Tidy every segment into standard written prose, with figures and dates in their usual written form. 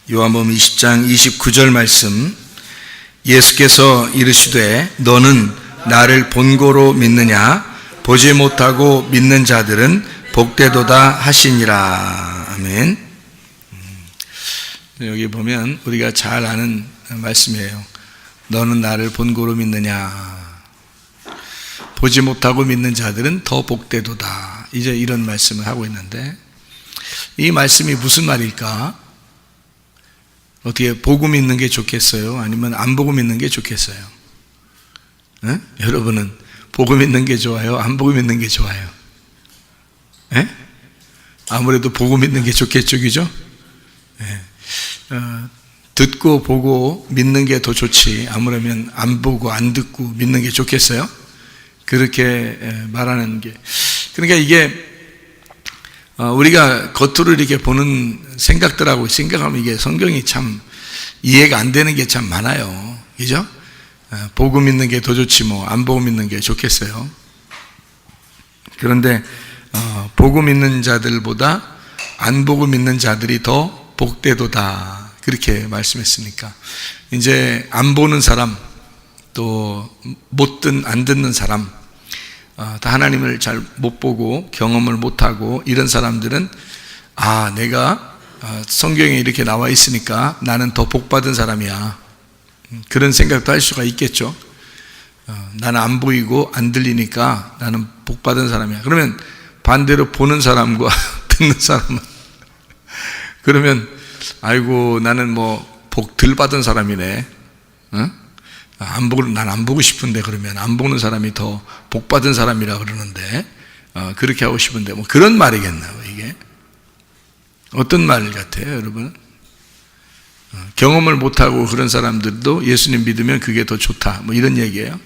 요한복음 20장 29절 말씀, 예수께서 이르시되 너는 나를 본고로 믿느냐? 보지 못하고 믿는 자들은 복되도다 하시니라. 아멘. 여기 보면 우리가 잘 아는 말씀이에요. 너는 나를 본고로 믿느냐? 보지 못하고 믿는 자들은 더 복되도다. 이제 이런 말씀을 하고 있는데, 이 말씀이 무슨 말일까? 어떻게 보고 믿는 게 좋겠어요? 아니면 안 보고 믿는 게 좋겠어요? 에? 여러분은 보고 믿는 게 좋아요? 안 보고 믿는 게 좋아요? 에? 아무래도 보고 믿는 게 좋겠죠, 그죠? 듣고 보고 믿는 게 더 좋지, 아무래면 안 보고 안 듣고 믿는 게 좋겠어요? 그렇게 말하는 게, 그러니까 이게 우리가 겉으로 이렇게 보는 생각들하고 생각하면 이게 성경이 참 이해가 안 되는 게 참 많아요. 그죠? 보고 믿는 게 더 좋지 뭐 안 보고 믿는 게 좋겠어요. 그런데 보고 믿는 자들보다 안 보고 믿는 자들이 더 복되도다, 그렇게 말씀했으니까 이제 안 보는 사람, 또 안 듣는 사람, 다 하나님을 잘 못 보고 경험을 못 하고 이런 사람들은 내가 성경에 이렇게 나와 있으니까 나는 더 복받은 사람이야, 그런 생각도 할 수가 있겠죠. 나는 안 보이고 안 들리니까 나는 복받은 사람이야. 그러면 반대로 보는 사람과 듣는 사람은 그러면 아이고 나는 뭐 복 덜 받은 사람이네. 난 안 보고 싶은데, 그러면 안 보는 사람이 더 복 받은 사람이라 그러는데, 그렇게 하고 싶은데, 뭐 그런 말이겠나요, 이게? 어떤 말 같아요, 여러분? 경험을 못하고 그런 사람들도 예수님 믿으면 그게 더 좋다, 뭐 이런 얘기예요.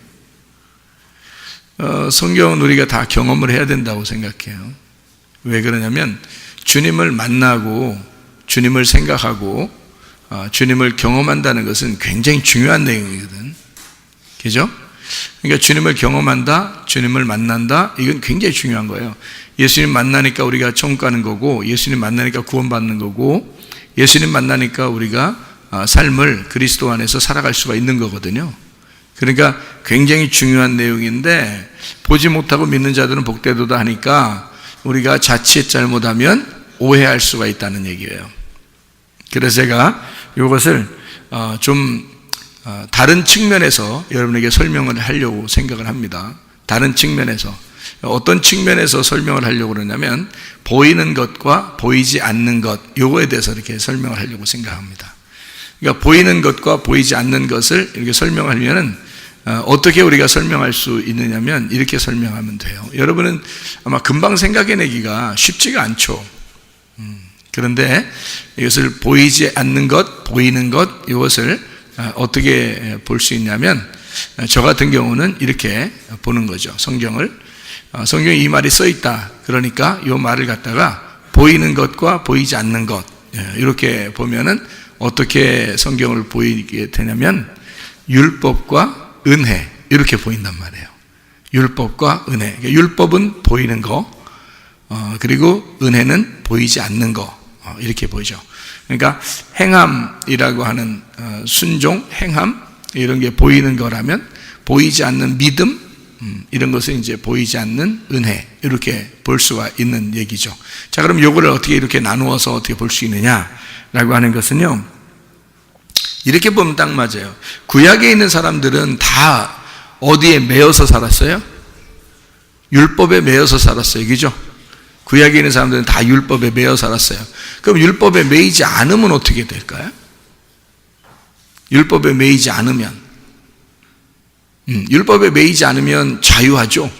성경은 우리가 다 경험을 해야 된다고 생각해요. 왜 그러냐면, 주님을 만나고, 주님을 생각하고, 주님을 경험한다는 것은 굉장히 중요한 내용이거든. 그죠? 그러니까 주님을 경험한다, 주님을 만난다, 이건 굉장히 중요한 거예요. 예수님 만나니까 우리가 천국 가는 거고, 예수님 만나니까 구원받는 거고, 예수님 만나니까 우리가 삶을 그리스도 안에서 살아갈 수가 있는 거거든요. 그러니까 굉장히 중요한 내용인데, 보지 못하고 믿는 자들은 복되도다 하니까 우리가 자칫 잘못하면 오해할 수가 있다는 얘기예요. 그래서 제가 이것을 좀 다른 측면에서 여러분에게 설명을 하려고 생각을 합니다. 다른 측면에서. 어떤 측면에서 설명을 하려고 그러냐면, 보이는 것과 보이지 않는 것, 요거에 대해서 이렇게 설명을 하려고 생각합니다. 그러니까 보이는 것과 보이지 않는 것을 이렇게 설명하려면 어떻게 우리가 설명할 수 있느냐면, 이렇게 설명하면 돼요. 여러분은 아마 금방 생각해내기가 쉽지가 않죠. 그런데 이것을 보이지 않는 것, 보이는 것, 이것을 어떻게 볼 수 있냐면, 저 같은 경우는 이렇게 보는 거죠. 성경에 이 말이 써 있다, 그러니까 이 말을 갖다가 보이는 것과 보이지 않는 것, 이렇게 보면은 어떻게 성경을 보이게 되냐면, 율법과 은혜, 이렇게 보인단 말이에요. 율법과 은혜. 그러니까 율법은 보이는 거, 그리고 은혜는 보이지 않는 거, 이렇게 보이죠. 그러니까 행함이라고 하는 순종, 행함, 이런 게 보이는 거라면, 보이지 않는 믿음, 이런 것은 이제 보이지 않는 은혜, 이렇게 볼 수가 있는 얘기죠. 자, 그럼 요거를 어떻게 이렇게 나누어서 어떻게 볼 수 있느냐라고 하는 것은요, 이렇게 보면 딱 맞아요. 구약에 있는 사람들은 다 어디에 매여서 살았어요? 율법에 매여서 살았어요, 그죠? 구약에 있는 사람들은 다 율법에 매여 살았어요. 그럼 율법에 매이지 않으면 어떻게 될까요? 율법에 매이지 않으면, 율법에 매이지 않으면 자유하죠.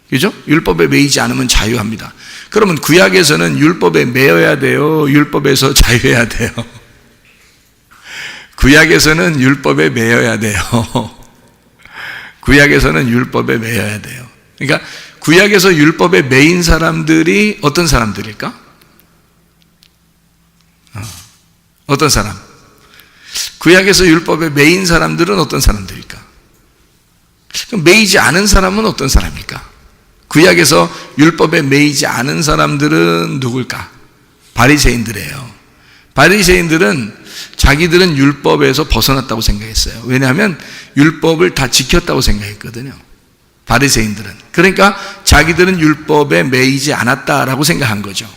그죠? 율법에 매이지 않으면 자유합니다. 그러면 구약에서는 율법에 매여야 돼요? 율법에서 자유해야 돼요? 구약에서는 율법에 매여야 돼요. 구약에서는 율법에 매여야 돼요. 그러니까 구약에서 율법에 매인 사람들이 어떤 사람들일까? 어떤 사람? 구약에서 율법에 매인 사람들은 어떤 사람들일까? 그럼 매이지 않은 사람은 어떤 사람일까? 구약에서 율법에 매이지 않은 사람들은 누굴까? 바리새인들이에요. 바리새인들은 자기들은 율법에서 벗어났다고 생각했어요. 왜냐하면 율법을 다 지켰다고 생각했거든요. 바리새인들은. 그러니까 자기들은 율법에 매이지 않았다라고 생각한 거죠.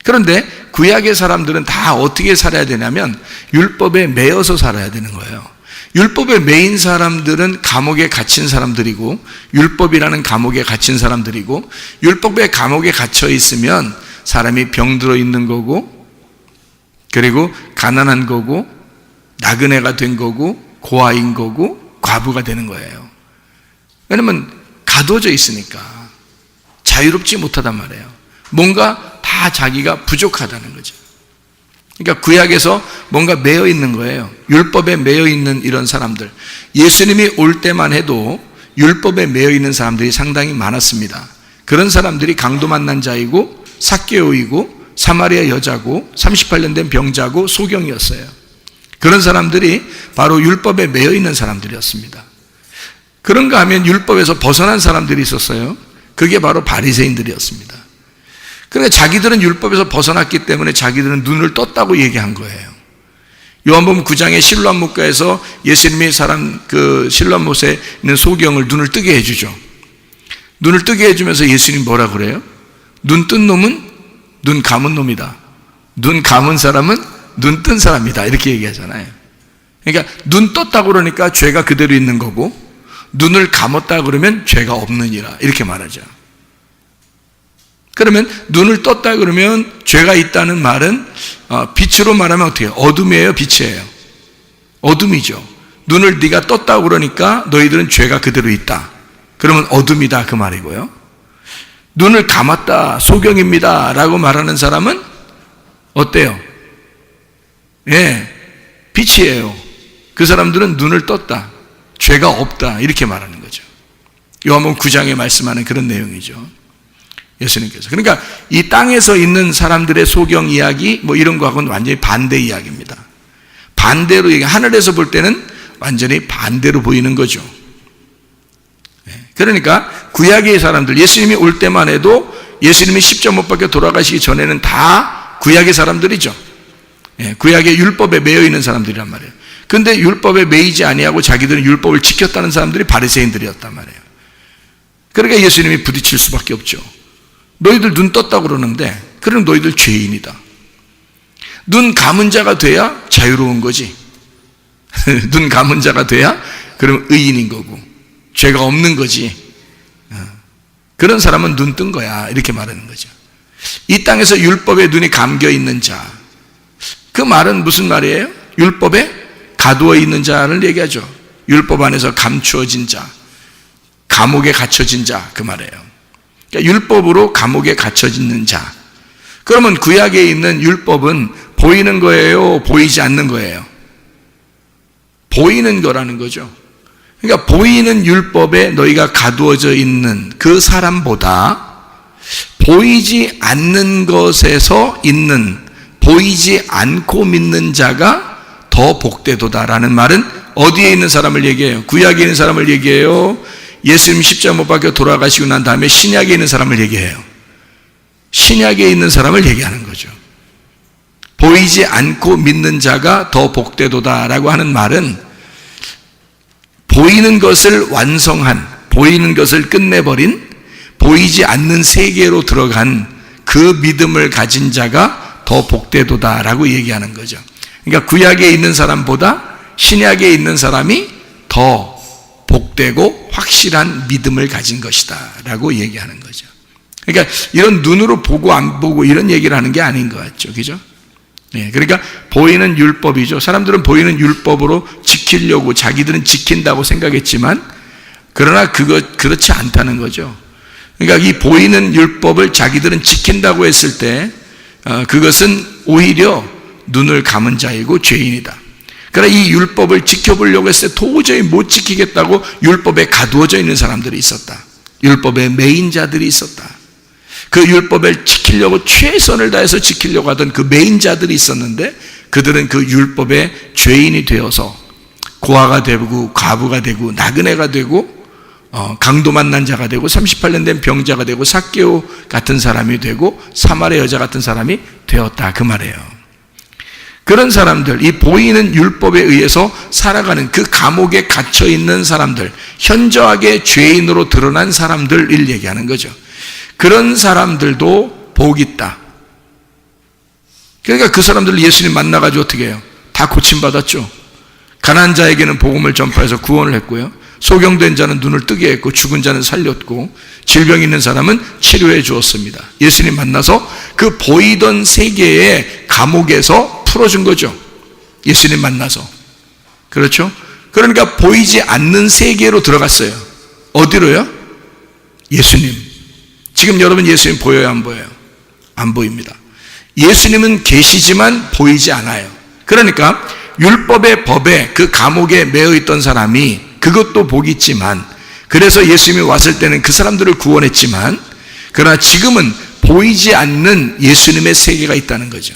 그런데 구약의 사람들은 다 어떻게 살아야 되냐면 율법에 매여서 살아야 되는 거예요. 율법에 매인 사람들은 감옥에 갇힌 사람들이고, 율법이라는 감옥에 갇힌 사람들이고, 율법의 감옥에 갇혀 있으면 사람이 병들어 있는 거고, 그리고 가난한 거고, 나그네가 된 거고, 고아인 거고, 과부가 되는 거예요. 왜냐면 가둬져 있으니까 자유롭지 못하단 말이에요. 뭔가 다 자기가 부족하다는 거죠. 그러니까 구약에서 뭔가 매여 있는 거예요. 율법에 매여 있는 이런 사람들. 예수님이 올 때만 해도 율법에 매여 있는 사람들이 상당히 많았습니다. 그런 사람들이 강도 만난 자이고, 삭개오이고, 사마리아 여자고, 38년 된 병자고, 소경이었어요. 그런 사람들이 바로 율법에 매여 있는 사람들이었습니다. 그런가 하면 율법에서 벗어난 사람들이 있었어요. 그게 바로 바리새인들이었습니다. 그러니까 자기들은 율법에서 벗어났기 때문에 자기들은 눈을 떴다고 얘기한 거예요. 요한복음 9장의 실로암 목가에서 예수님이 실로암 못에 있는 소경을 눈을 뜨게 해주죠. 눈을 뜨게 해주면서 예수님이 뭐라 그래요? 눈 뜬 놈은 눈 감은 놈이다. 눈 감은 사람은 눈 뜬 사람이다. 이렇게 얘기하잖아요. 그러니까 눈 떴다 그러니까 죄가 그대로 있는 거고, 눈을 감았다 그러면 죄가 없느니라. 이렇게 말하죠. 그러면 눈을 떴다 그러면 죄가 있다는 말은 빛으로 말하면 어떻게 해요? 어둠이에요? 빛이에요? 어둠이죠. 눈을 네가 떴다 그러니까 너희들은 죄가 그대로 있다. 그러면 어둠이다 그 말이고요. 눈을 감았다, 소경입니다 라고 말하는 사람은 어때요? 예, 빛이에요. 그 사람들은 눈을 떴다, 죄가 없다 이렇게 말하는 거죠. 요한복음 9장에 말씀하는 그런 내용이죠. 예수님께서. 그러니까 이 땅에서 있는 사람들의 소경 이야기 뭐 이런 거하고는 완전히 반대 이야기입니다. 반대로 하늘에서 볼 때는 완전히 반대로 보이는 거죠. 그러니까 구약의 사람들, 예수님이 올 때만 해도 예수님이 십자가 못 박혀 돌아가시기 전에는 다 구약의 사람들이죠. 구약의 율법에 매여 있는 사람들이란 말이에요. 근데 율법에 매이지 아니하고 자기들은 율법을 지켰다는 사람들이 바리새인들이었단 말이에요. 그러니까 예수님이 부딪힐 수밖에 없죠. 너희들 눈 떴다고 그러는데 그럼 너희들 죄인이다. 눈 감은 자가 돼야 자유로운 거지. 눈 감은 자가 돼야 그럼 의인인 거고 죄가 없는 거지. 그런 사람은 눈 뜬 거야 이렇게 말하는 거죠. 이 땅에서 율법에 눈이 감겨 있는 자, 그 말은 무슨 말이에요? 율법에 가두어 있는 자를 얘기하죠. 율법 안에서 감추어진 자, 감옥에 갇혀진 자 그 말이에요. 그러니까 율법으로 감옥에 갇혀있는 자. 그러면 구약에 있는 율법은 보이는 거예요? 보이지 않는 거예요? 보이는 거라는 거죠. 그러니까 보이는 율법에 너희가 가두어져 있는 그 사람보다 보이지 않는 것에서 있는, 보이지 않고 믿는 자가 더 복되도다라는 말은 어디에 있는 사람을 얘기해요? 구약에 있는 사람을 얘기해요? 예수님 십자가 못 박혀 돌아가시고 난 다음에 신약에 있는 사람을 얘기해요. 신약에 있는 사람을 얘기하는 거죠. 보이지 않고 믿는 자가 더 복되도다라고 하는 말은 보이는 것을 완성한, 보이는 것을 끝내버린, 보이지 않는 세계로 들어간 그 믿음을 가진 자가 더 복되도다라고 얘기하는 거죠. 그러니까 구약에 있는 사람보다 신약에 있는 사람이 더 복되고 확실한 믿음을 가진 것이다 라고 얘기하는 거죠. 그러니까 이런 눈으로 보고 안 보고 이런 얘기를 하는 게 아닌 것 같죠. 그죠? 네, 그러니까 보이는 율법이죠. 사람들은 보이는 율법으로 지키려고 자기들은 지킨다고 생각했지만 그러나 그렇지 않다는 거죠. 그러니까 이 보이는 율법을 자기들은 지킨다고 했을 때 그것은 오히려 눈을 감은 자이고 죄인이다. 그러나 이 율법을 지켜보려고 했을 때 도저히 못 지키겠다고 율법에 가두어져 있는 사람들이 있었다. 율법에 매인 자들이 있었다. 그 율법을 지키려고 최선을 다해서 지키려고 하던 그 매인 자들이 있었는데 그들은 그 율법의 죄인이 되어서 고아가 되고 과부가 되고 나그네가 되고 강도 만난 자가 되고 38년 된 병자가 되고 삭개오 같은 사람이 되고 사마리아 여자 같은 사람이 되었다 그 말이에요. 그런 사람들, 이 보이는 율법에 의해서 살아가는 그 감옥에 갇혀 있는 사람들, 현저하게 죄인으로 드러난 사람들을 얘기하는 거죠. 그런 사람들도 복이 있다. 그러니까 그 사람들 예수님 만나가지고 어떻게 해요? 다 고침받았죠. 가난한 자에게는 복음을 전파해서 구원을 했고요. 소경된 자는 눈을 뜨게 했고, 죽은 자는 살렸고, 질병 있는 사람은 치료해 주었습니다. 예수님 만나서 그 보이던 세계의 감옥에서 풀어준 거죠. 예수님 만나서. 그렇죠? 그러니까 보이지 않는 세계로 들어갔어요. 어디로요? 예수님. 지금 여러분 예수님 보여요, 안 보여요? 안 보입니다. 예수님은 계시지만 보이지 않아요. 그러니까 율법의 법에 그 감옥에 매여 있던 사람이 그것도 복이 있지만, 그래서 예수님이 왔을 때는 그 사람들을 구원했지만, 그러나 지금은 보이지 않는 예수님의 세계가 있다는 거죠.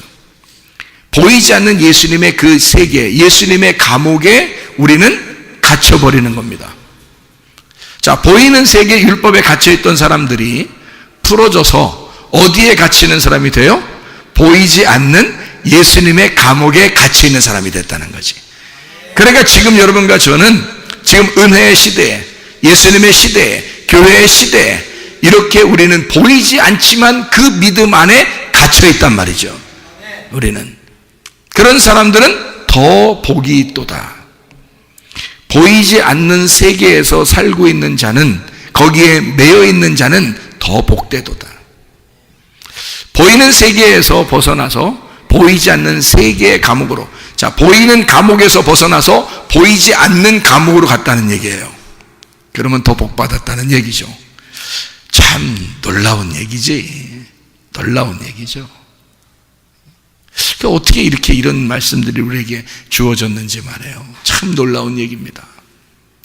보이지 않는 예수님의 그 세계, 예수님의 감옥에 우리는 갇혀버리는 겁니다. 자, 보이는 세계 율법에 갇혀있던 사람들이 풀어져서 어디에 갇히는 사람이 돼요? 보이지 않는 예수님의 감옥에 갇혀있는 사람이 됐다는 거지. 그러니까 지금 여러분과 저는 지금 은혜의 시대에, 예수님의 시대에, 교회의 시대에 이렇게 우리는 보이지 않지만 그 믿음 안에 갇혀있단 말이죠. 우리는. 그런 사람들은 더 복이 있도다. 보이지 않는 세계에서 살고 있는 자는, 거기에 매여 있는 자는 더 복되도다. 보이는 세계에서 벗어나서 보이지 않는 세계의 감옥으로, 자, 보이는 감옥에서 벗어나서 보이지 않는 감옥으로 갔다는 얘기예요. 그러면 더 복받았다는 얘기죠. 참 놀라운 얘기지. 놀라운 얘기죠. 그러니까 어떻게 이렇게 이런 말씀들이 우리에게 주어졌는지 말이에요. 참 놀라운 얘기입니다.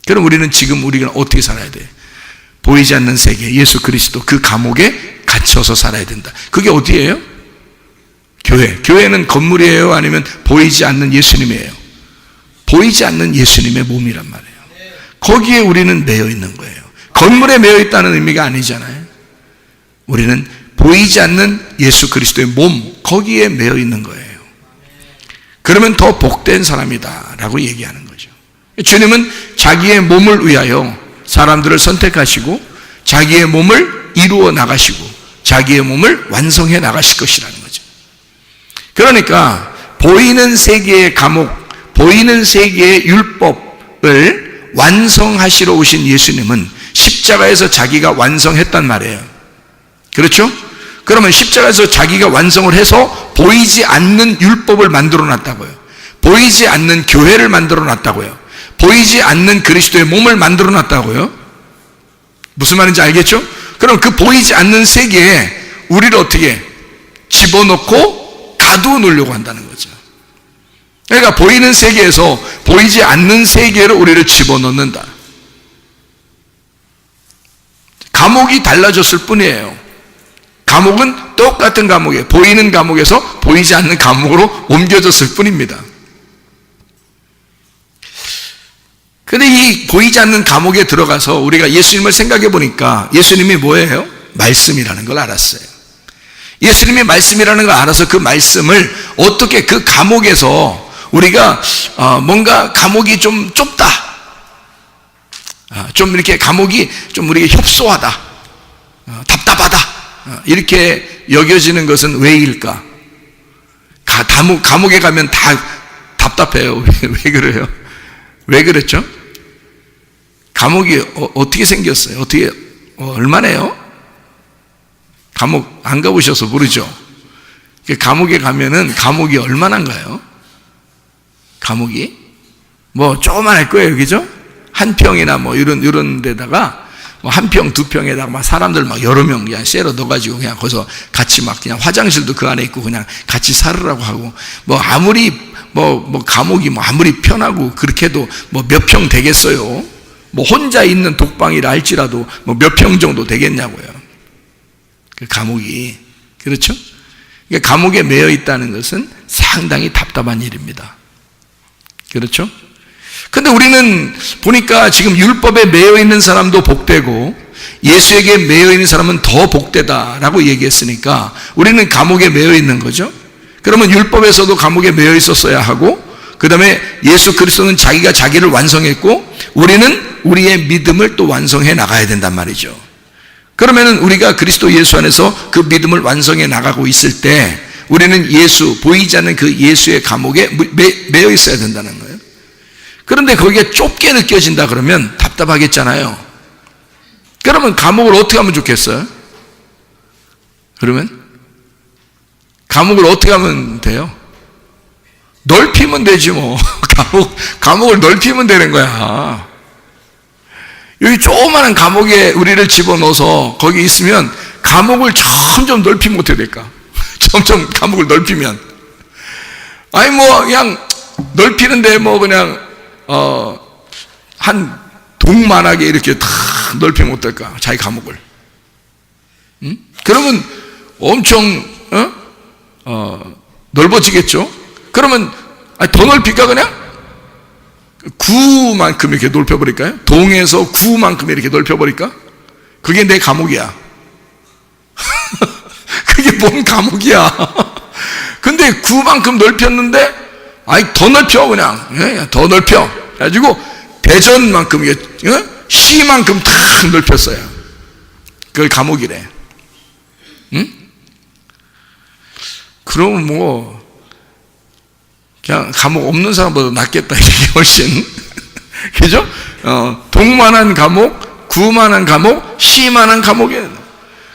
그럼 우리는 지금 우리가 어떻게 살아야 돼? 보이지 않는 세계, 예수 그리스도 그 감옥에 갇혀서 살아야 된다. 그게 어디예요? 교회. 교회는 건물이에요? 아니면 보이지 않는 예수님이에요? 보이지 않는 예수님의 몸이란 말이에요. 거기에 우리는 매여 있는 거예요. 건물에 매여 있다는 의미가 아니잖아요. 우리는 보이지 않는 예수 그리스도의 몸, 거기에 매여 있는 거예요. 그러면 더 복된 사람이다 라고 얘기하는 거죠. 주님은 자기의 몸을 위하여 사람들을 선택하시고 자기의 몸을 이루어 나가시고 자기의 몸을 완성해 나가실 것이라는 거죠. 그러니까 보이는 세계의 감옥, 보이는 세계의 율법을 완성하시러 오신 예수님은 십자가에서 자기가 완성했단 말이에요. 그렇죠? 그러면 십자가에서 자기가 완성을 해서 보이지 않는 율법을 만들어 놨다고요. 보이지 않는 교회를 만들어 놨다고요. 보이지 않는 그리스도의 몸을 만들어 놨다고요. 무슨 말인지 알겠죠? 그럼 그 보이지 않는 세계에 우리를 어떻게 집어넣고 가두어 놓으려고 한다는 거죠. 그러니까 보이는 세계에서 보이지 않는 세계로 우리를 집어넣는다. 감옥이 달라졌을 뿐이에요. 감옥은 똑같은 감옥이에요. 보이는 감옥에서 보이지 않는 감옥으로 옮겨졌을 뿐입니다. 근데 이 보이지 않는 감옥에 들어가서 우리가 예수님을 생각해 보니까 예수님이 뭐예요? 말씀이라는 걸 알았어요. 예수님이 말씀이라는 걸 알아서 그 말씀을 어떻게 그 감옥에서 우리가 뭔가 감옥이 좀 좁다, 좀 이렇게 감옥이 좀 우리에게 협소하다, 답답하다, 이렇게 여겨지는 것은 왜일까? 감옥에 가면 다 답답해요. 왜 그래요? 왜 그랬죠? 감옥이 어떻게 생겼어요? 어떻게 얼마나요? 감옥 안 가보셔서 모르죠. 감옥에 가면은 감옥이 얼마나인가요? 감옥이 뭐 조그만할 거예요, 그죠? 한 평이나 뭐 이런 데다가 뭐 한 평, 두 평에다가 막 사람들 막 여러 명 그냥 쎄러 넣어가지고 그냥 거기서 같이 막 그냥 화장실도 그 안에 있고 그냥 같이 살으라고 하고, 뭐 아무리 뭐 감옥이 뭐 아무리 편하고 그렇게 해도 뭐 몇 평 되겠어요? 뭐 혼자 있는 독방이라 할지라도 뭐 몇 평 정도 되겠냐고요. 그 감옥이. 그렇죠? 그러니까 감옥에 매여 있다는 것은 상당히 답답한 일입니다. 그렇죠? 근데 우리는 보니까 지금 율법에 매여 있는 사람도 복되고 예수에게 매여 있는 사람은 더 복되다라고 얘기했으니까 우리는 감옥에 매여 있는 거죠. 그러면 율법에서도 감옥에 매여 있었어야 하고, 그 다음에 예수 그리스도는 자기가 자기를 완성했고 우리는 우리의 믿음을 또 완성해 나가야 된단 말이죠. 그러면은 우리가 그리스도 예수 안에서 그 믿음을 완성해 나가고 있을 때 우리는 예수, 보이지 않는 그 예수의 감옥에 매여 있어야 된다는 거예요. 그런데 거기에 좁게 느껴진다 그러면 답답하겠잖아요. 그러면 감옥을 어떻게 하면 좋겠어요? 그러면 감옥을 어떻게 하면 돼요? 넓히면 되지 뭐. 감옥을 넓히면 되는 거야. 여기 조그마한 감옥에 우리를 집어넣어서 거기 있으면 감옥을 점점 넓히면 어떻게 될까? 점점 감옥을 넓히면, 아니 뭐 그냥 넓히는데 뭐 그냥 한 동만하게 이렇게 다 넓히면 어떨까? 자기 감옥을. 그러면 엄청 넓어지겠죠? 그러면 더 넓힐까 그냥? 구만큼 이렇게 넓혀버릴까요? 동에서 구만큼 이렇게 넓혀버릴까? 그게 내 감옥이야. 그게 뭔 감옥이야. 근데 구만큼 넓혔는데 더 넓혀 그냥. 더 넓혀. 그래가지고 대전만큼, 시만큼 다 넓혔어요. 그걸 감옥이래. 응? 그러면 뭐 그냥 감옥 없는 사람보다 낫겠다, 이게 훨씬. 그죠? 동만한 감옥, 구만한 감옥, 시만한 감옥이에요.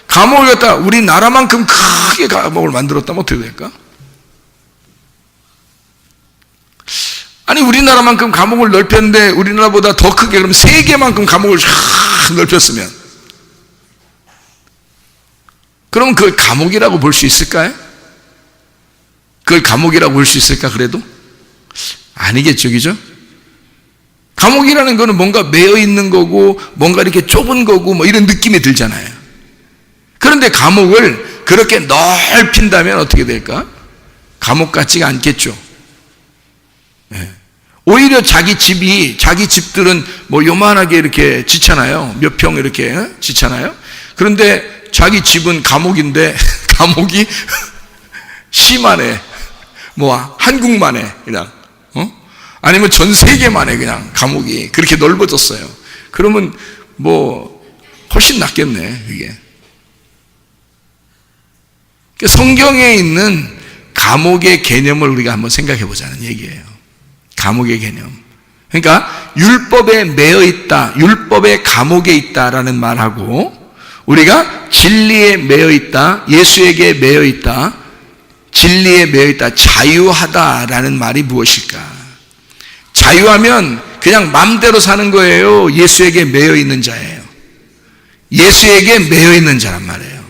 감옥을 갖다 우리나라만큼 크게 감옥을 만들었다면 어떻게 될까? 아니 우리나라만큼 감옥을 넓혔는데 우리나라보다 더 크게, 그럼 세계만큼 감옥을 쫙 넓혔으면, 그럼 그걸 감옥이라고 볼 수 있을까요? 그걸 감옥이라고 볼 수 있을까? 그래도 아니겠죠, 그죠? 감옥이라는 거는 뭔가 매여 있는 거고 뭔가 이렇게 좁은 거고 뭐 이런 느낌이 들잖아요. 그런데 감옥을 그렇게 넓힌다면 어떻게 될까? 감옥 같지가 않겠죠. 오히려 자기 집들은 뭐 요만하게 이렇게 짓잖아요. 몇 평 이렇게 짓잖아요. 그런데 자기 집은 감옥인데 감옥이 시만에, 뭐 한국만에 그냥, 아니면 전 세계만에 그냥 감옥이 그렇게 넓어졌어요. 그러면 뭐 훨씬 낫겠네, 이게. 성경에 있는 감옥의 개념을 우리가 한번 생각해 보자는 얘기예요. 감옥의 개념. 그러니까 율법에 매여 있다, 율법의 감옥에 있다라는 말하고, 우리가 진리에 매여 있다, 예수에게 매여 있다, 진리에 매여 있다, 자유하다라는 말이 무엇일까? 자유하면 그냥 마음대로 사는 거예요? 예수에게 매여 있는 자예요? 예수에게 매여 있는 자란 말이에요.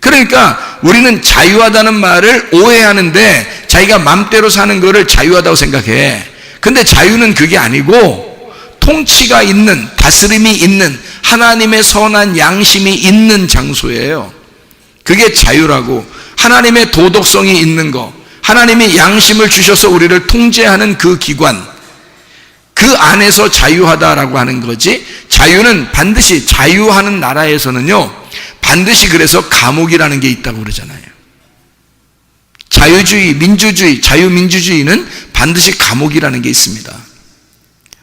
그러니까 우리는 자유하다는 말을 오해하는데 자기가 마음대로 사는 거를 자유하다고 생각해. 근데 자유는 그게 아니고 통치가 있는, 다스림이 있는, 하나님의 선한 양심이 있는 장소예요. 그게 자유라고. 하나님의 도덕성이 있는 거, 하나님이 양심을 주셔서 우리를 통제하는 그 기관, 그 안에서 자유하다라고 하는 거지. 자유는 반드시, 자유하는 나라에서는요 반드시 그래서 감옥이라는 게 있다고 그러잖아요. 자유주의, 민주주의, 자유민주주의는 반드시 감옥이라는 게 있습니다.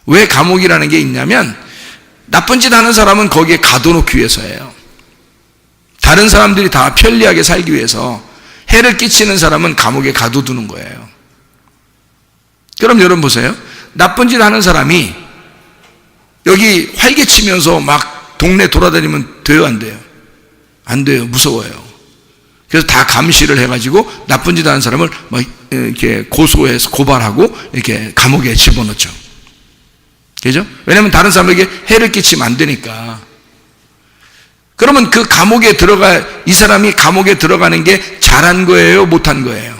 왜 감옥이라는 게 있냐면 나쁜 짓 하는 사람은 거기에 가둬놓기 위해서예요. 다른 사람들이 다 편리하게 살기 위해서 해를 끼치는 사람은 감옥에 가둬두는 거예요. 그럼 여러분 보세요. 나쁜 짓 하는 사람이 여기 활개치면서 막 동네 돌아다니면 돼요, 안 돼요? 안 돼요. 무서워요. 그래서 다 감시를 해가지고 나쁜 짓 하는 사람을 막 이렇게 고소해서 고발하고 이렇게 감옥에 집어넣죠. 그죠? 왜냐하면 다른 사람에게 해를 끼치면 안 되니까. 그러면 그 감옥에 이 사람이 감옥에 들어가는 게 잘한 거예요? 못한 거예요?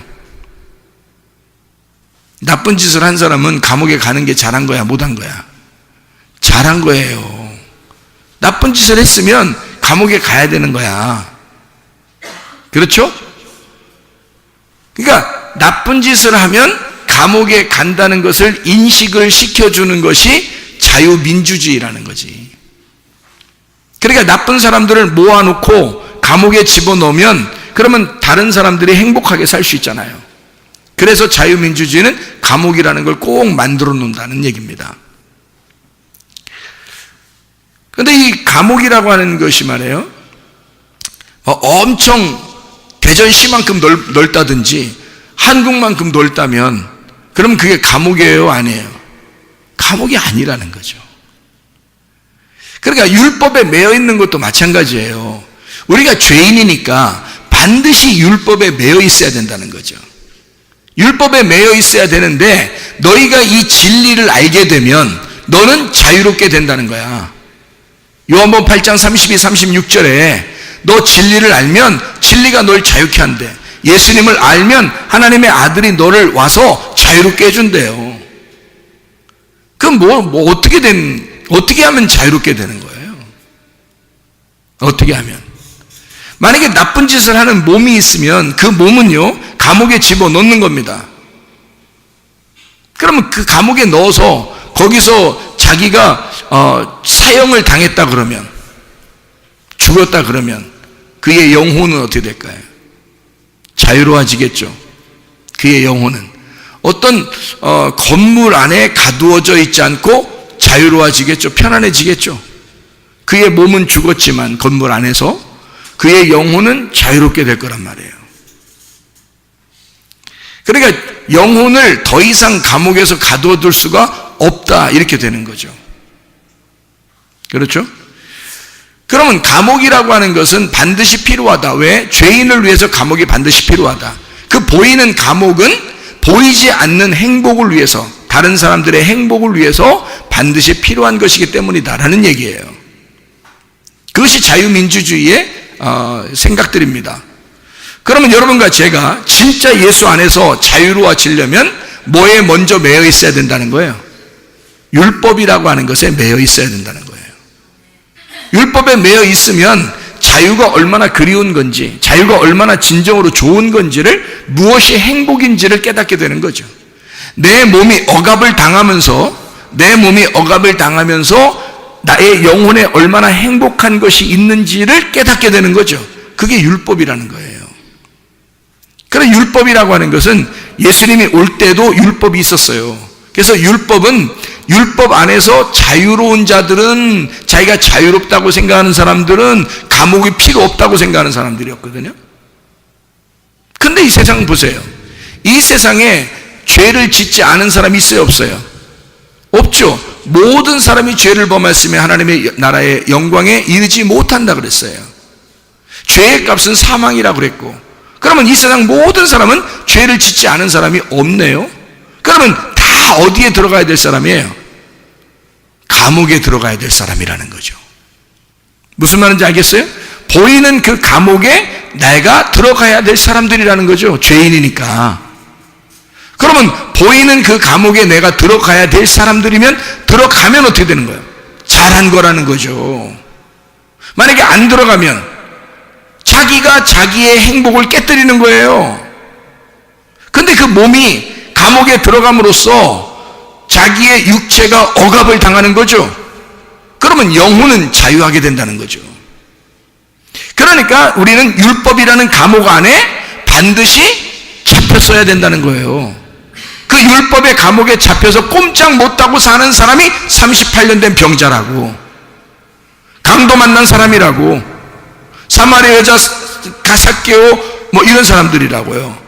나쁜 짓을 한 사람은 감옥에 가는 게 잘한 거야? 못한 거야? 잘한 거예요. 나쁜 짓을 했으면 감옥에 가야 되는 거야. 그렇죠? 그러니까 나쁜 짓을 하면 감옥에 간다는 것을 인식을 시켜주는 것이 자유민주주의라는 거지. 그러니까 나쁜 사람들을 모아놓고 감옥에 집어넣으면 그러면 다른 사람들이 행복하게 살 수 있잖아요. 그래서 자유민주주의는 감옥이라는 걸 꼭 만들어 놓는다는 얘기입니다. 그런데 이 감옥이라고 하는 것이 말이에요, 엄청 대전시만큼 넓다든지 한국만큼 넓다면 그럼 그게 감옥이에요, 아니에요? 감옥이 아니라는 거죠. 그러니까 율법에 매여 있는 것도 마찬가지예요. 우리가 죄인이니까 반드시 율법에 매여 있어야 된다는 거죠. 율법에 매여 있어야 되는데 너희가 이 진리를 알게 되면 너는 자유롭게 된다는 거야. 요한복음 8장 32, 36절에 너 진리를 알면 진리가 널 자유케 한대. 예수님을 알면 하나님의 아들이 너를 와서 자유롭게 해준대요. 그럼 어떻게 하면 자유롭게 되는 거예요? 어떻게 하면? 만약에 나쁜 짓을 하는 몸이 있으면 그 몸은요, 감옥에 집어넣는 겁니다. 그러면 그 감옥에 넣어서 거기서 자기가 사형을 당했다 그러면, 죽었다 그러면 그의 영혼은 어떻게 될까요? 자유로워지겠죠. 그의 영혼은 어떤 건물 안에 가두어져 있지 않고 자유로워지겠죠. 편안해지겠죠. 그의 몸은 죽었지만 건물 안에서 그의 영혼은 자유롭게 될 거란 말이에요. 그러니까 영혼을 더 이상 감옥에서 가두어둘 수가 없다, 이렇게 되는 거죠. 그렇죠? 그러면 감옥이라고 하는 것은 반드시 필요하다. 왜? 죄인을 위해서 감옥이 반드시 필요하다. 그 보이는 감옥은 보이지 않는 행복을 위해서, 다른 사람들의 행복을 위해서 반드시 필요한 것이기 때문이다라는 얘기예요. 그것이 자유민주주의의 생각들입니다. 그러면 여러분과 제가 진짜 예수 안에서 자유로워지려면 뭐에 먼저 매여 있어야 된다는 거예요? 율법이라고 하는 것에 매여 있어야 된다는 거예요. 율법에 매여 있으면 자유가 얼마나 그리운 건지, 자유가 얼마나 진정으로 좋은 건지를, 무엇이 행복인지를 깨닫게 되는 거죠. 내 몸이 억압을 당하면서 나의 영혼에 얼마나 행복한 것이 있는지를 깨닫게 되는 거죠. 그게 율법이라는 거예요. 그래서 율법이라고 하는 것은 예수님이 올 때도 율법이 있었어요. 그래서 율법 안에서 자유로운 자들은, 자기가 자유롭다고 생각하는 사람들은 감옥이 필요 없다고 생각하는 사람들이었거든요. 근데 이 세상 보세요. 이 세상에 죄를 짓지 않은 사람이 있어요, 없어요? 없죠. 모든 사람이 죄를 범했으면 하나님의 나라의 영광에 이르지 못한다 그랬어요. 죄의 값은 사망이라고 그랬고, 그러면 이 세상 모든 사람은 죄를 짓지 않은 사람이 없네요. 그러면 다 어디에 들어가야 될 사람이에요? 감옥에 들어가야 될 사람이라는 거죠. 무슨 말인지 알겠어요? 보이는 그 감옥에 내가 들어가야 될 사람들이라는 거죠. 죄인이니까. 그러면 보이는 그 감옥에 내가 들어가야 될 사람들이면, 들어가면 어떻게 되는 거예요? 잘한 거라는 거죠. 만약에 안 들어가면 자기가 자기의 행복을 깨뜨리는 거예요. 근데 그 몸이 감옥에 들어감으로써 자기의 육체가 억압을 당하는 거죠. 그러면 영혼은 자유하게 된다는 거죠. 그러니까 우리는 율법이라는 감옥 안에 반드시 잡혔어야 된다는 거예요. 그 율법의 감옥에 잡혀서 꼼짝 못하고 사는 사람이 38년 된 병자라고, 강도 만난 사람이라고, 사마리아 여자 가삭개오 이런 사람들이라고요.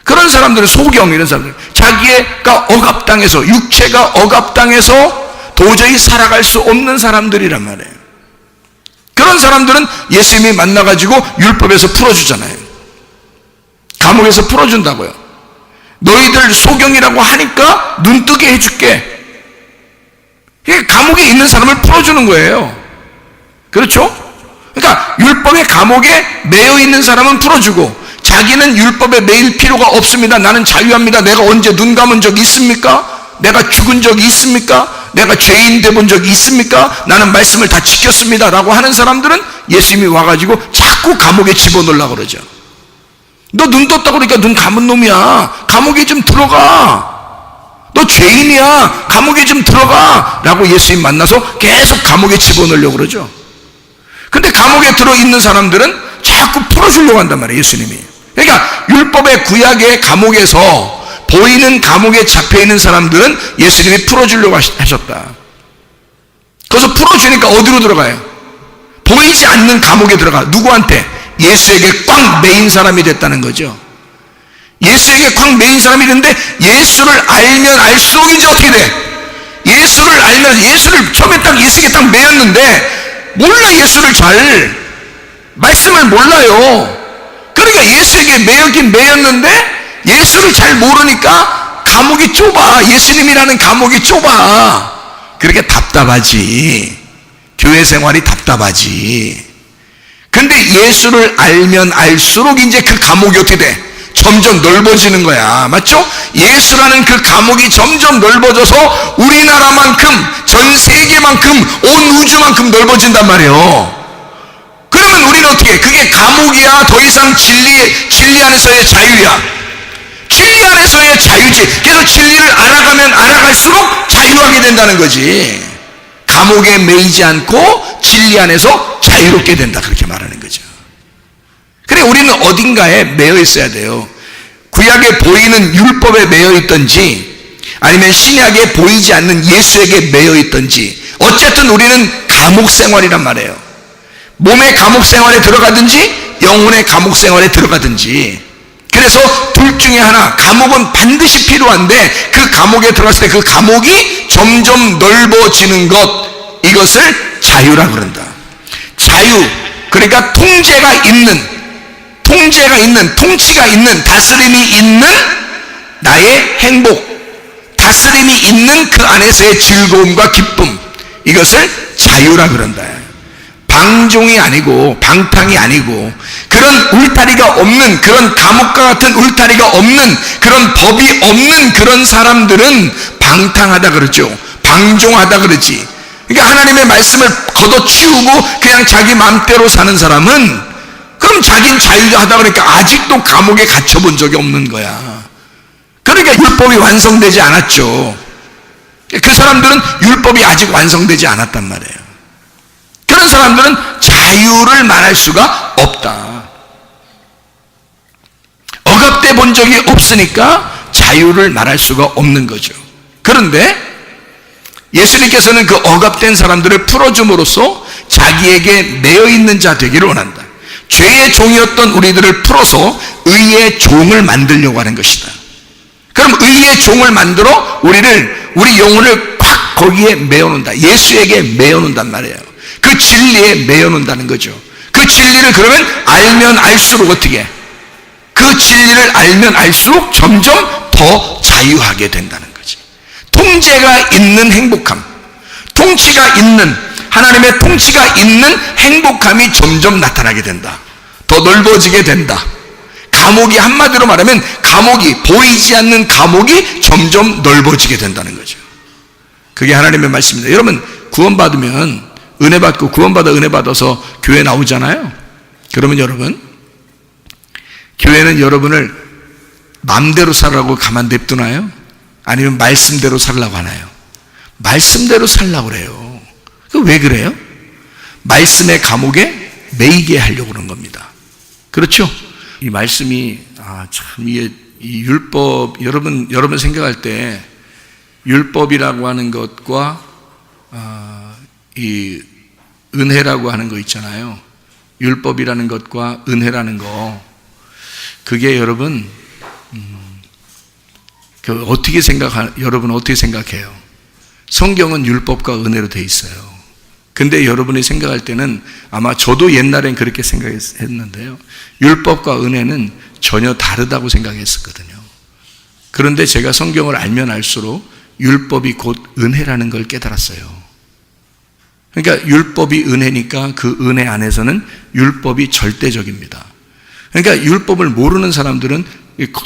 그런 사람들은 소경, 이런 사람들, 자기가 억압당해서, 육체가 억압당해서 도저히 살아갈 수 없는 사람들이란 말이에요. 그런 사람들은 예수님이 만나가지고 율법에서 풀어주잖아요. 감옥에서 풀어준다고요. 너희들 소경이라고 하니까 눈뜨게 해줄게. 감옥에 있는 사람을 풀어주는 거예요. 그렇죠? 그러니까 율법의 감옥에 매여 있는 사람은 풀어주고, 자기는 율법에 매일 필요가 없습니다. 나는 자유합니다. 내가 언제 눈 감은 적 있습니까? 내가 죽은 적이 있습니까? 내가 죄인 돼본 적이 있습니까? 나는 말씀을 다 지켰습니다 라고 하는 사람들은 예수님이 와가지고 자꾸 감옥에 집어넣으려고 그러죠. 너 눈 떴다고 그러니까 눈 감은 놈이야. 감옥에 좀 들어가. 너 죄인이야. 감옥에 좀 들어가 라고 예수님 만나서 계속 감옥에 집어넣으려고 그러죠. 근데 감옥에 들어있는 사람들은 자꾸 풀어주려고 한단 말이에요. 예수님이 그러니까 율법의 구약의 감옥에서 보이는 감옥에 잡혀있는 사람들은 예수님이 풀어주려고 하셨다. 거기서 풀어주니까 어디로 들어가요? 보이지 않는 감옥에 들어가. 누구한테? 예수에게 꽉 매인 사람이 됐다는 거죠. 예수에게 꽉 매인 사람이 됐는데 예수를 알면 알수록 이제 어떻게 돼? 예수를 알면, 예수를 처음에 딱 예수에게 딱 매였는데 몰라. 예수를 잘 말씀을 몰라요. 그러니까 예수에게 매였긴 매였는데 예수를 잘 모르니까 감옥이 좁아. 예수님이라는 감옥이 좁아. 그러니까 답답하지. 교회 생활이 답답하지. 근데 예수를 알면 알수록 이제 그 감옥이 어떻게 돼? 점점 넓어지는 거야. 맞죠? 예수라는 그 감옥이 점점 넓어져서 우리나라만큼, 전 세계만큼, 온 우주만큼 넓어진단 말이에요. 그러면 우리는 어떻게 해? 그게 감옥이야? 더 이상 진리 안에서의 자유야? 진리 안에서의 자유지. 그래서 진리를 알아가면 알아갈수록 자유하게 된다는 거지. 감옥에 매이지 않고 진리 안에서 자유롭게 된다, 그렇게 말하는 거죠. 그래, 우리는 어딘가에 매여 있어야 돼요. 구약에 보이는 율법에 매여 있든지 아니면 신약에 보이지 않는 예수에게 매여 있든지, 어쨌든 우리는 감옥 생활이란 말이에요. 몸의 감옥 생활에 들어가든지 영혼의 감옥 생활에 들어가든지. 그래서 둘 중에 하나, 감옥은 반드시 필요한데 그 감옥에 들어갔을 때 그 감옥이 점점 넓어지는 것, 이것을 자유라 그런다. 자유, 그러니까 통치가 있는, 통치가 있는, 다스림이 있는 나의 행복, 다스림이 있는 그 안에서의 즐거움과 기쁨, 이것을 자유라 그런다. 방종이 아니고 방탕이 아니고 그런 울타리가 없는, 그런 감옥과 같은 울타리가 없는, 그런 법이 없는 그런 사람들은 방탕하다 그러죠. 방종하다 그러지. 그러니까 하나님의 말씀을 걷어치우고 그냥 자기 마음대로 사는 사람은, 그럼 자기는 자유하다 그러니까 아직도 감옥에 갇혀본 적이 없는 거야. 그러니까 율법이 완성되지 않았죠. 그 사람들은 율법이 아직 완성되지 않았단 말이에요. 그런 사람들은 자유를 말할 수가 없다. 억압돼 본 적이 없으니까 자유를 말할 수가 없는 거죠. 그런데 예수님께서는 그 억압된 사람들을 풀어줌으로써 자기에게 매여있는 자 되기를 원한다. 죄의 종이었던 우리들을 풀어서 의의 종을 만들려고 하는 것이다. 그럼 의의 종을 만들어 우리 영혼을 꽉 거기에 매어놓는다. 예수에게 매어놓는단 말이에요. 그 진리에 매어놓는다는 거죠. 그 진리를 그러면 알면 알수록 어떻게 해? 그 진리를 알면 알수록 점점 더 자유하게 된다는 거지. 통제가 있는 행복함, 통치가 있는, 하나님의 통치가 있는 행복함이 점점 나타나게 된다. 더 넓어지게 된다. 감옥이, 한마디로 말하면 감옥이, 보이지 않는 감옥이 점점 넓어지게 된다는 거죠. 그게 하나님의 말씀입니다. 여러분, 구원받으면 은혜 받고, 구원받아 은혜 받아서 교회 나오잖아요. 그러면 여러분, 교회는 여러분을 마음대로 살라고 가만 냅두나요? 아니면 말씀대로 살라고 하나요? 말씀대로 살라고 그래요. 왜 그래요? 말씀의 감옥에 매이게 하려고 그런 겁니다. 그렇죠? 이 말씀이, 참, 이 율법, 여러분 생각할 때 율법이라고 하는 것과 이 은혜라고 하는 거 있잖아요. 율법이라는 것과 은혜라는 거, 그게 여러분, 여러분 어떻게 생각해요? 성경은 율법과 은혜로 돼 있어요. 근데 여러분이 생각할 때는, 아마 저도 옛날엔 그렇게 생각했는데요, 율법과 은혜는 전혀 다르다고 생각했었거든요. 그런데 제가 성경을 알면 알수록 율법이 곧 은혜라는 걸 깨달았어요. 그러니까 율법이 은혜니까 그 은혜 안에서는 율법이 절대적입니다. 그러니까 율법을 모르는 사람들은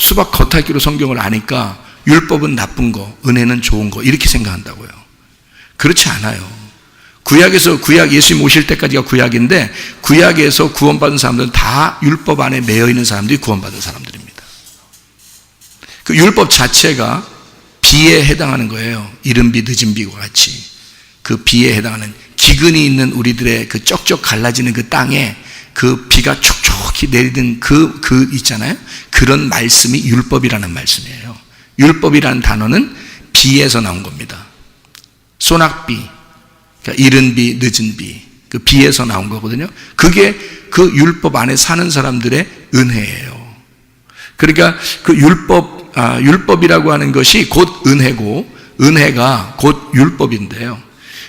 수박 겉핥기로 성경을 아니까 율법은 나쁜 거, 은혜는 좋은 거, 이렇게 생각한다고요. 그렇지 않아요. 구약, 예수님 오실 때까지가 구약인데, 구약에서 구원받은 사람들은 다 율법 안에 매여 있는 사람들이 구원받은 사람들입니다. 그 율법 자체가 비에 해당하는 거예요. 이른 비, 늦은 비와 같이. 그 비에 해당하는, 기근이 있는 우리들의 그 쩍쩍 갈라지는 그 땅에 그 비가 촉촉히 정확히 내리는 그 있잖아요. 그런 말씀이 율법이라는 말씀이에요. 율법이라는 단어는 비에서 나온 겁니다. 소낙비, 그러니까 이른 비, 늦은 비, 그 비에서 나온 거거든요. 그게 그 율법 안에 사는 사람들의 은혜예요. 그러니까 그 율법이라고 하는 것이 곧 은혜고, 은혜가 곧 율법인데요.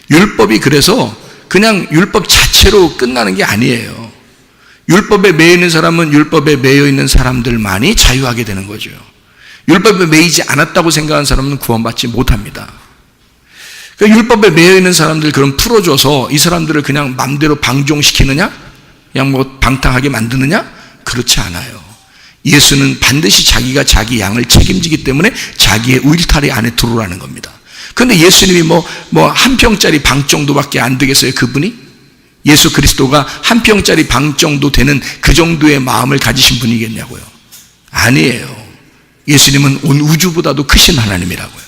율법이 그래서 그냥 율법 자체로 끝나는 게 아니에요. 율법에 매여 있는 사람은 율법에 매여 있는 사람들만이 자유하게 되는 거죠. 율법에 매이지 않았다고 생각하는 사람은 구원받지 못합니다. 그러니까 율법에 매여 있는 사람들 그럼 풀어줘서 이 사람들을 그냥 맘대로 방종시키느냐? 그냥 뭐 방탕하게 만드느냐? 그렇지 않아요. 예수는 반드시 자기가 자기 양을 책임지기 때문에 자기의 울타리 안에 들어오라는 겁니다. 그런데 예수님이 한 평짜리 방 정도밖에 안 되겠어요, 그분이? 예수 그리스도가 한 평짜리 방 정도 되는 그 정도의 마음을 가지신 분이겠냐고요? 아니에요. 예수님은 온 우주보다도 크신 하나님이라고요.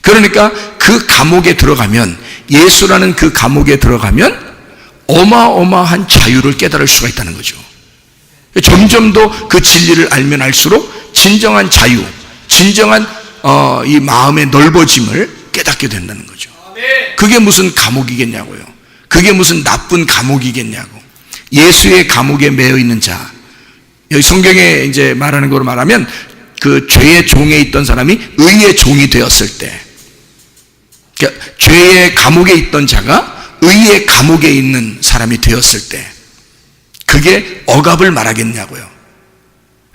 그러니까 그 감옥에 들어가면, 예수라는 그 감옥에 들어가면 어마어마한 자유를 깨달을 수가 있다는 거죠. 점점 더 그 진리를 알면 알수록 진정한 자유, 진정한 이 마음의 넓어짐을 깨닫게 된다는 거죠. 그게 무슨 감옥이겠냐고요. 그게 무슨 나쁜 감옥이겠냐고. 예수의 감옥에 매여 있는 자, 여기 성경에 이제 말하는 거로 말하면 그 죄의 종에 있던 사람이 의의 종이 되었을 때, 그러니까 죄의 감옥에 있던 자가 의의 감옥에 있는 사람이 되었을 때, 그게 억압을 말하겠냐고요.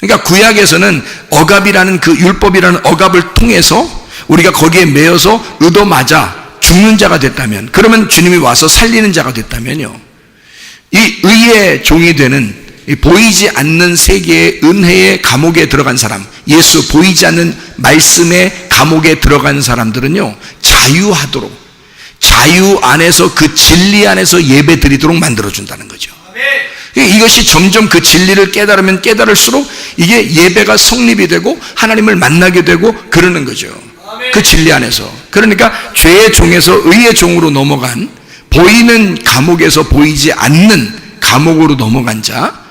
그러니까 구약에서는 억압이라는 그 율법이라는 억압을 통해서 우리가 거기에 매여서 얻어맞아 죽는 자가 됐다면, 그러면 주님이 와서 살리는 자가 됐다면요, 이 의의 종이 되는 이 보이지 않는 세계의 은혜의 감옥에 들어간 사람, 예수 보이지 않는 말씀의 감옥에 들어간 사람들은요, 자유하도록, 자유 안에서 그 진리 안에서 예배 드리도록 만들어준다는 거죠. 이것이 점점 그 진리를 깨달으면 깨달을수록 이게 예배가 성립이 되고 하나님을 만나게 되고 그러는 거죠. 그 진리 안에서. 그러니까 죄의 종에서 의의 종으로 넘어간, 보이는 감옥에서 보이지 않는 감옥으로 넘어간 자,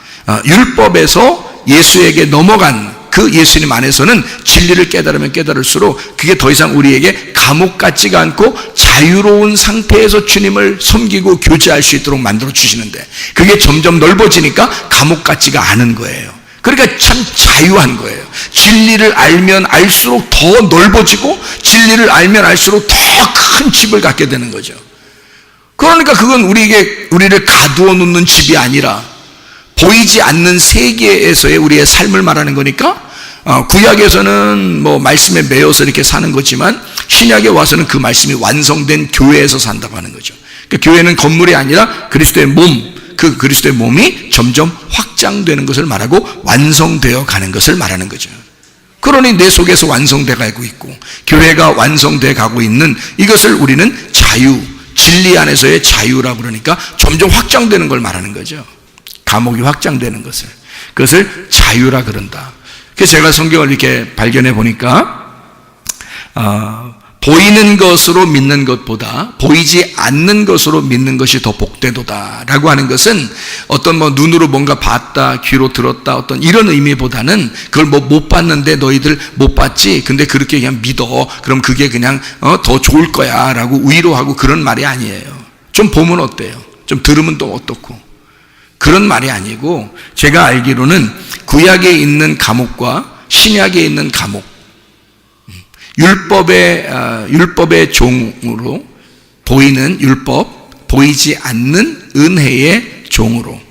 율법에서 예수에게 넘어간 그 예수님 안에서는 진리를 깨달으면 깨달을수록 그게 더 이상 우리에게 감옥 같지가 않고 자유로운 상태에서 주님을 섬기고 교제할 수 있도록 만들어 주시는데, 그게 점점 넓어지니까 감옥 같지가 않은 거예요. 그러니까 참 자유한 거예요. 진리를 알면 알수록 더 넓어지고, 진리를 알면 알수록 더 큰 집을 갖게 되는 거죠. 그러니까 그건 우리를 가두어 놓는 집이 아니라 보이지 않는 세계에서의 우리의 삶을 말하는 거니까, 구약에서는 말씀에 매여서 이렇게 사는 거지만 신약에 와서는 그 말씀이 완성된 교회에서 산다고 하는 거죠. 그러니까 교회는 건물이 아니라 그리스도의 몸, 그 그리스도의 몸이 점점 확장되는 것을 말하고 완성되어 가는 것을 말하는 거죠. 그러니 내 속에서 완성되어 가고 있고 교회가 완성되어 가고 있는 이것을 우리는 자유, 진리 안에서의 자유라고 그러니까 점점 확장되는 걸 말하는 거죠. 감옥이 확장되는 것을, 그것을 자유라 그런다. 그래서 제가 성경을 이렇게 발견해 보니까 보이는 것으로 믿는 것보다 보이지 않는 것으로 믿는 것이 더 복되도다라고 하는 것은 어떤 눈으로 뭔가 봤다, 귀로 들었다, 어떤 이런 의미보다는 그걸 못 봤는데 너희들 못 봤지, 근데 그렇게 그냥 믿어, 그럼 그게 그냥 더 좋을 거야 라고 위로하고 그런 말이 아니에요. 좀 보면 어때요? 좀 들으면 또 어떻고, 그런 말이 아니고, 제가 알기로는 구약에 있는 감옥과 신약에 있는 감옥, 율법의 종으로 보이는 율법, 보이지 않는 은혜의 종으로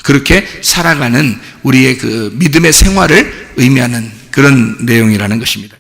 그렇게 살아가는 우리의 그 믿음의 생활을 의미하는 그런 내용이라는 것입니다.